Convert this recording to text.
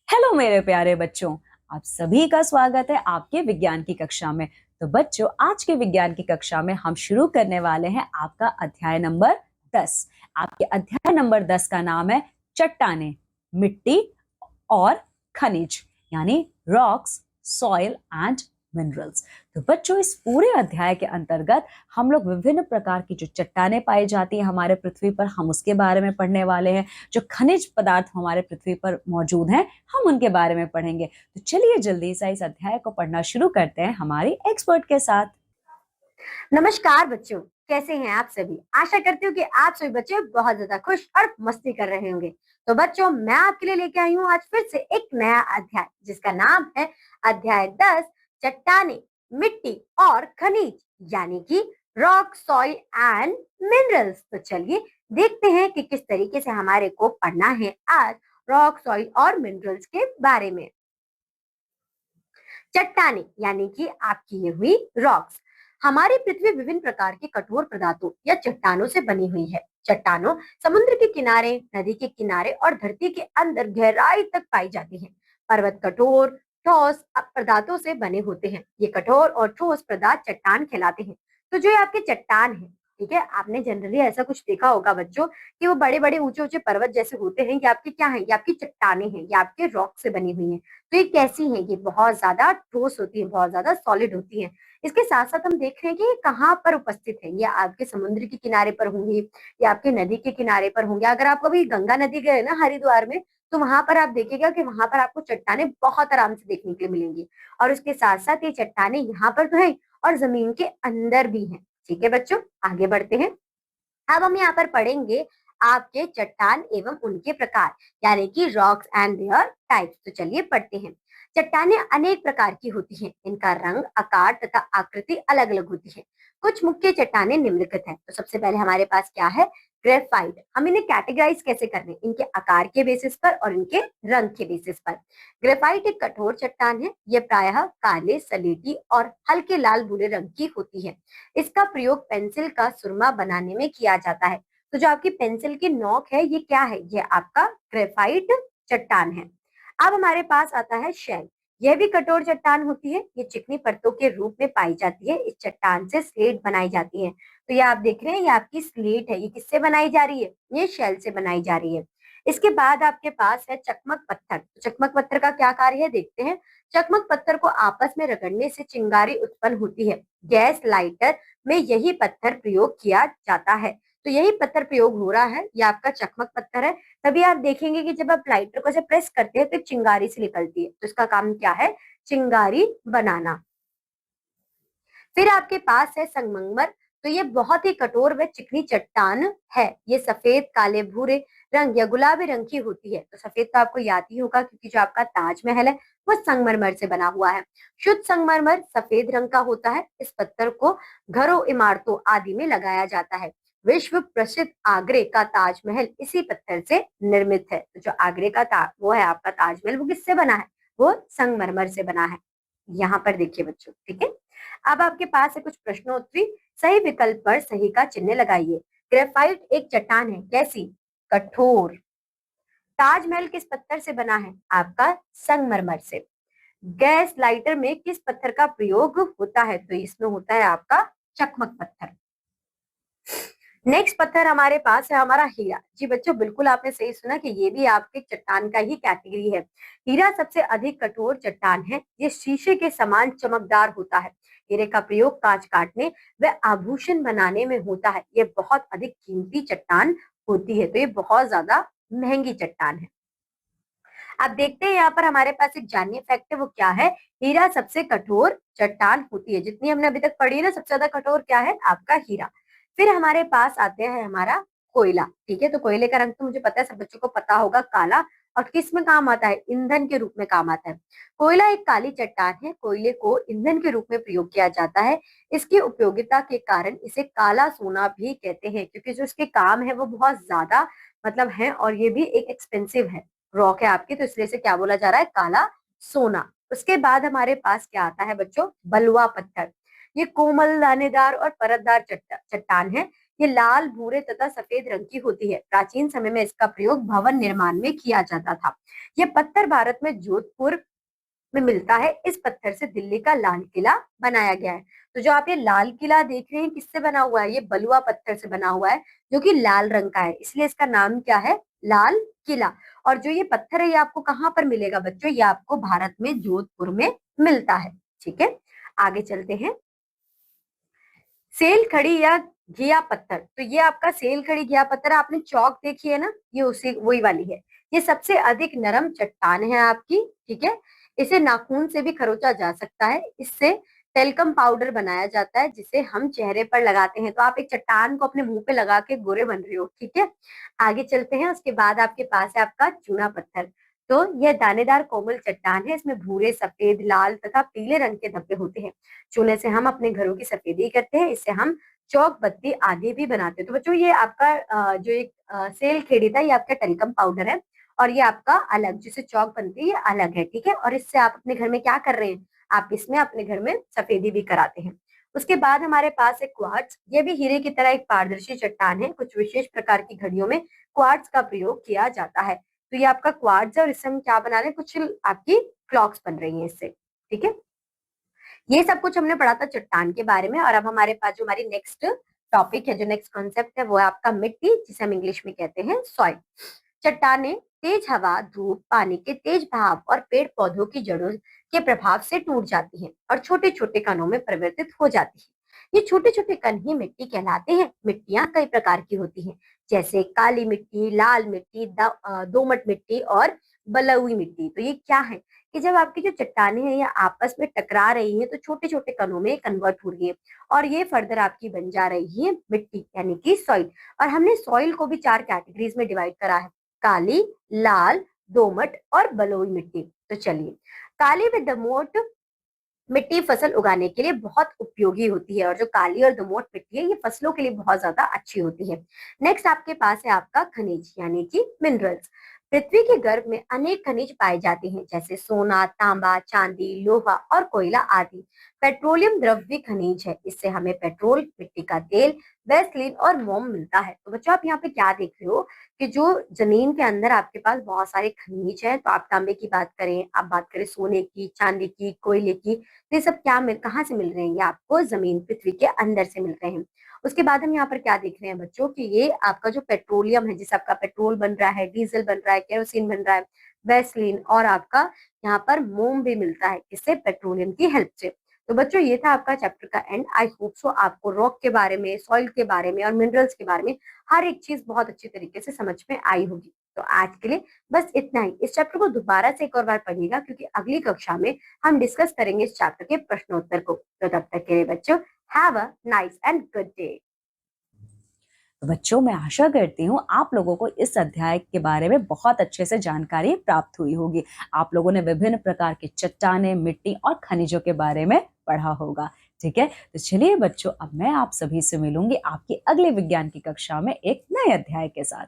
Hello मेरे प्यारे बच्चों। आप सभी का स्वागत है आपके विज्ञान की कक्षा में। तो बच्चों, आज के विज्ञान की कक्षा में हम शुरू करने वाले हैं आपका अध्याय नंबर 10। आपके अध्याय नंबर 10 का नाम है चट्टाने, मिट्टी और खनिज, यानी रॉक्स, सॉइल एंड मिनरल्स। तो बच्चों, इस पूरे अध्याय के अंतर्गत हम लोग विभिन्न प्रकार की जो चट्टानें पाई जाती हैं हमारे पृथ्वी पर, हम उसके बारे में पढ़ने वाले हैं। जो खनिज पदार्थ हमारे पृथ्वी पर मौजूद हैं, हम उनके बारे में पढ़ेंगे। तो चलिए जल्दी से इस अध्याय को पढ़ना शुरू करते हैं हमारी एक्सपर्ट के साथ। नमस्कार बच्चों, कैसे हैं आप सभी। आशा करती हूँ कि आप सभी बच्चे बहुत ज्यादा खुश और मस्ती कर रहे होंगे। तो बच्चों, मैं आपके लिए लेके आई हूँ आज फिर से एक नया अध्याय, जिसका नाम है अध्याय 10, चट्टाने, मिट्टी और खनिज, यानी कि रॉक, सॉइल एंड मिनरल्स। तो चलिए देखते हैं कि किस तरीके से हमारे को पढ़ना है आज रॉक, सॉइल और मिनरल्स के बारे में। चट्टाने यानी कि आपकी ये हुई रॉक्स। हमारी पृथ्वी विभिन्न प्रकार के कठोर पदार्थों या चट्टानों से बनी हुई है। चट्टानों समुद्र के किनारे, नदी के किनारे और धरती के अंदर गहराई तक पाई जाती हैं। पर्वत कठोर ठोस पदार्थों से बने होते हैं। ये कठोर और ठोस पदार्थ चट्टान कहलाते हैं। तो जो ये आपके चट्टान है, ठीक है, आपने जनरली ऐसा कुछ देखा होगा बच्चों कि वो बड़े बड़े ऊंचे ऊंचे पर्वत जैसे होते हैं। ये आपके क्या है? ये आपकी चट्टाने हैं, ये आपके रॉक से बनी हुई है। तो ये कैसी है? ये बहुत ज्यादा ठोस होती है, बहुत ज्यादा सॉलिड होती है। इसके साथ साथ हम देख रहे हैं कि ये कहाँ पर उपस्थित है। ये आपके समुद्र के किनारे पर होंगी या आपके नदी के किनारे पर होंगे। अगर आप कभी गंगा नदी गए ना हरिद्वार में, तो वहां पर आप देखिएगा कि वहां पर आपको चट्टाने बहुत आराम से देखने के लिए मिलेंगी। और उसके साथ साथ ये चट्टाने यहाँ पर तो है और जमीन के अंदर भी है। ठीक है बच्चों, आगे बढ़ते हैं। अब हम यहाँ पर पढ़ेंगे आपके चट्टान एवं उनके प्रकार, यानी कि रॉक्स एंड देयर टाइप्स। तो चलिए पढ़ते हैं। चट्टानें अनेक प्रकार की होती हैं। इनका रंग, आकार तथा आकृति अलग अलग होती है। कुछ मुख्य चट्टानें निम्नलिखित हैं। तो सबसे पहले हमारे पास क्या है? ग्रेफाइट। हम इन्हें कैटेगराइज कैसे कर रहे हैं? इनके आकार के बेसिस पर और इनके रंग के बेसिस पर। ग्रेफाइट एक कठोर चट्टान है। यह प्रायः काले, सलेटी और हल्के लाल भूरे रंग की होती है। इसका प्रयोग पेंसिल का सुरमा बनाने में किया जाता है। तो जो आपकी पेंसिल की नोक है, ये क्या है? ये आपका ग्रेफाइट चट्टान है। अब हमारे पास आता है शेल। यह भी कठोर चट्टान होती है। ये चिकनी परतों के रूप में पाई जाती है। इस चट्टान से स्लेट बनाई जाती है। तो ये आप देख रहे हैं, ये आपकी स्लेट है। ये किससे बनाई जा रही है? ये शेल से बनाई जा रही है। इसके बाद आपके पास है चकमक पत्थर। चकमक पत्थर का क्या कार्य है देखते हैं। चकमक पत्थर को आपस में रगड़ने से चिंगारी उत्पन्न होती है। गैस लाइटर में यही पत्थर प्रयोग किया जाता है। तो यही पत्थर प्रयोग हो रहा है। ये आपका चकमक पत्थर है। तभी आप देखेंगे कि जब आप लाइटर को ऐसे प्रेस करते हैं तो एक चिंगारी से निकलती है। तो इसका काम क्या है? चिंगारी बनाना। फिर आपके पास है संगमरमर। तो ये बहुत ही कठोर व चिकनी चट्टान है। ये सफेद, काले, भूरे रंग या गुलाबी रंग की होती है। तो सफेद तो आपको याद ही होगा, क्योंकि जो आपका ताजमहल है वो संगमरमर से बना हुआ है। शुद्ध संगमरमर सफेद रंग का होता है। इस पत्थर को घरों, इमारतों आदि में लगाया जाता है। विश्व प्रसिद्ध आगरे का ताजमहल इसी पत्थर से निर्मित है। तो जो आगरे का वो है आपका ताजमहल, वो किससे बना है? वो संगमरमर से बना है। यहाँ पर देखिए बच्चों, ठीक है। अब आपके पास है कुछ प्रश्नोत्तरी। सही विकल्प पर सही का चिन्ह लगाइए। ग्रेफाइट एक चट्टान है। कैसी? कठोर। ताजमहल किस पत्थर से बना है? आपका संगमरमर से। गैस लाइटर में किस पत्थर का प्रयोग होता है? तो इसमें होता है आपका चकमक पत्थर। नेक्स्ट पत्थर हमारे पास है हमारा हीरा। जी बच्चों, बिल्कुल आपने सही सुना कि ये भी आपके चट्टान का ही कैटेगरी है। हीरा सबसे अधिक कठोर चट्टान है। ये शीशे के समान चमकदार होता है। हीरे का प्रयोग कांच काटने व आभूषण बनाने में होता है। ये बहुत अधिक कीमती चट्टान होती है। तो ये बहुत ज्यादा महंगी चट्टान है। अब देखते हैं यहाँ पर हमारे पास एक जाननीय फैक्ट है। वो क्या है? हीरा सबसे कठोर चट्टान होती है। जितनी हमने अभी तक पढ़ी है ना, सबसे ज्यादा कठोर क्या है? आपका हीरा। फिर हमारे पास आते हैं हमारा कोयला। ठीक है, तो कोयले का रंग तो मुझे पता है, सब बच्चों को पता होगा, काला। और किस में काम आता है? ईंधन के रूप में काम आता है। कोयला एक काली चट्टान है। कोयले को ईंधन के रूप में प्रयोग किया जाता है। इसकी उपयोगिता के कारण इसे काला सोना भी कहते हैं, क्योंकि जो इसके काम है वो बहुत ज्यादा मतलब है, और ये भी एक एक्सपेंसिव है, रॉक है आपकी। तो इसलिए से क्या बोला जा रहा है? काला सोना। उसके बाद हमारे पास क्या आता है बच्चों? बलुआ पत्थर। ये कोमल, दानेदार और परतदार चट्टान है। ये लाल, भूरे तथा सफेद रंग की होती है। प्राचीन समय में इसका प्रयोग भवन निर्माण में किया जाता था। ये पत्थर भारत में जोधपुर में मिलता है। इस पत्थर से दिल्ली का लाल किला बनाया गया है। तो जो आप ये लाल किला देख रहे हैं, किससे बना हुआ है? ये बलुआ पत्थर से बना हुआ है, जो कि लाल रंग का है, इसलिए इसका नाम क्या है? लाल किला। और जो ये पत्थर है, ये आपको कहाँ पर मिलेगा बच्चों? ये आपको भारत में जोधपुर में मिलता है। ठीक है, आगे चलते हैं। सेल खड़ी या घिया पत्थर, तो ये आपका सेल खड़ी घिया पत्थर, आपने चौक देखी है ना, ये उसी वही वाली है। ये सबसे अधिक नरम चट्टान है आपकी। ठीक है, इसे नाखून से भी खरोचा जा सकता है। इससे टेल्कम पाउडर बनाया जाता है, जिसे हम चेहरे पर लगाते हैं। तो आप एक चट्टान को अपने मुंह पे लगा के गोरे बन रहे हो। ठीक है, आगे चलते हैं। उसके बाद आपके पास है आपका चूना पत्थर। तो यह दानेदार कोमल चट्टान है। इसमें भूरे, सफेद, लाल तथा पीले रंग के धब्बे होते हैं। चूने से हम अपने घरों की सफेदी करते हैं। इससे हम चौक, बत्ती आदि भी बनाते हैं। तो बच्चों, ये आपका जो एक सेल खेड़ी था, ये आपका टेल्कम पाउडर है। और ये आपका अलग, जिससे चौक बनती है, ये अलग है। ठीक है, और इससे आप अपने घर में क्या कर रहे हैं? आप इसमें अपने घर में सफेदी भी कराते हैं। उसके बाद हमारे पास है क्वार्ट्ज। ये भी हीरे की तरह एक पारदर्शी चट्टान है। कुछ विशेष प्रकार की घड़ियों में क्वार्ट्ज का प्रयोग किया जाता है। तो ये आपका क्वार्ट्ज है, और इससे हम क्या बना रहे हैं? कुछ आपकी क्लॉक्स बन रही है इससे। ठीक है, ये सब कुछ हमने पढ़ा था चट्टान के बारे में। और अब हमारे पास जो हमारी नेक्स्ट टॉपिक है, जो नेक्स्ट कॉन्सेप्ट है, वो है आपका मिट्टी, जिसे हम इंग्लिश में कहते हैं सॉइल। चट्टाने तेज हवा, धूप, पानी के तेज बहाव और पेड़ पौधों की जड़ों के प्रभाव से टूट जाती हैं और छोटे छोटे कणों में परिवर्तित हो जाती है। ये छोटे छोटे कण ही मिट्टी कहलाते हैं। मिट्टियां कई प्रकार की होती हैं, जैसे काली मिट्टी, लाल मिट्टी, दोमट मिट्टी और बलुई मिट्टी। तो ये क्या है कि जब आपकी जो चट्टाने हैं, ये आपस में टकरा रही हैं, तो छोटे छोटे कणों में कन्वर्ट हो रही है, और ये फर्दर आपकी बन जा रही है मिट्टी, यानी कि सॉइल। और हमने सॉइल को भी 4 कैटेगरीज में डिवाइड करा है: काली, लाल, दोमट और बलुई मिट्टी। तो चलिए, काली व दोमट मिट्टी फसल उगाने के लिए बहुत उपयोगी होती है, और जो काली और दोमट मिट्टी है, ये फसलों के लिए बहुत ज्यादा अच्छी होती है। नेक्स्ट आपके पास है आपका खनिज, यानी कि मिनरल्स। पृथ्वी के गर्भ में अनेक खनिज पाए जाते हैं, जैसे सोना, तांबा, चांदी, लोहा और कोयला आदि। पेट्रोलियम द्रव्य खनिज है। इससे हमें पेट्रोल, मिट्टी का तेल, वैसलीन और मोम मिलता है। तो बच्चों, आप यहाँ पे क्या देख रहे हो कि जो जमीन के अंदर आपके पास बहुत सारे खनिज हैं। तो आप तांबे की बात करें, आप बात करें सोने की, चांदी की, कोयले की, तो ये सब क्या कहाँ से मिल रहे हैं? ये आपको जमीन, पृथ्वी के अंदर से मिल रहे हैं। उसके बाद हम यहाँ पर क्या देख रहे हैं बच्चों, कि ये आपका जो पेट्रोलियम है, जिससे आपका पेट्रोल बन रहा है, डीजल बन रहा है, केरोसिन बन रहा है, वैसलीन, और आपका यहाँ पर मोम भी मिलता है, इससे पेट्रोलियम की हेल्प से। तो बच्चों, ये था आपका चैप्टर का एंड। आई होप सो आपको रॉक के बारे में, सॉइल के बारे में और मिनरल्स के बारे में हर एक चीज बहुत अच्छी तरीके से समझ में आई होगी। तो आज के लिए बस इतना ही। इस चैप्टर को दोबारा से एक और बार पढ़िएगा, क्योंकि अगली कक्षा में हम डिस्कस करेंगे इस चैप्टर के प्रश्नोत्तर को। तो तब तक के लिए बच्चों, have a nice and good day. तो बच्चों, मैं आशा करती हूँ आप लोगों को इस अध्याय के बारे में बहुत अच्छे से जानकारी प्राप्त हुई होगी। आप लोगों ने विभिन्न प्रकार के चट्टाने, मिट्टी और खनिजों के बारे में पढ़ा होगा। ठीक है, तो चलिए बच्चों, अब मैं आप सभी से मिलूंगी आपकी अगले विज्ञान की कक्षा में एक नए अध्याय के साथ।